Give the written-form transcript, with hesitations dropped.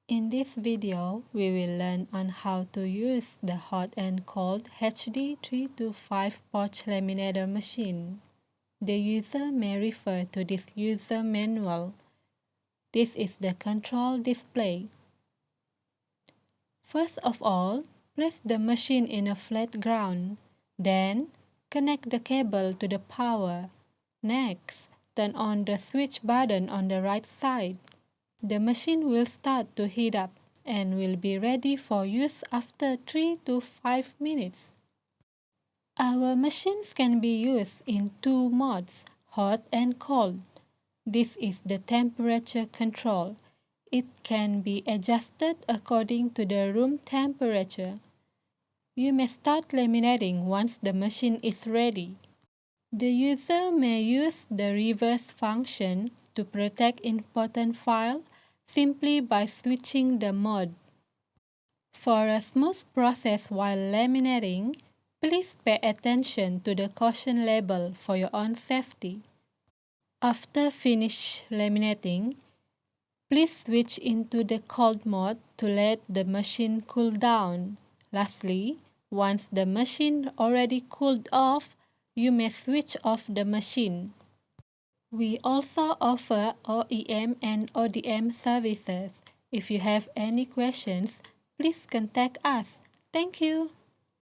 In this video, we will learn on how to use the hot and cold HD 3 to 5 pouch laminator machine. The user may refer to this user manual. This is the control display. First of all, place the machine in a flat ground. Then, connect the cable to the power. Next, turn on the switch button on the right side. The machine will start to heat up and will be ready for use after 3 to 5 minutes. Our machines can be used in two modes, hot and cold. This is the temperature control. It can be adjusted according to the room temperature. You may start laminating once the machine is ready. The user may use the reverse function to protect important files simply by switching the mode. For a smooth process while laminating, please pay attention to the caution label for your own safety. After finish laminating, please switch into the cold mode to let the machine cool down. Lastly, once the machine already cooled off, you may switch off the machine. We also offer OEM and ODM services. If you have any questions, please contact us. Thank you.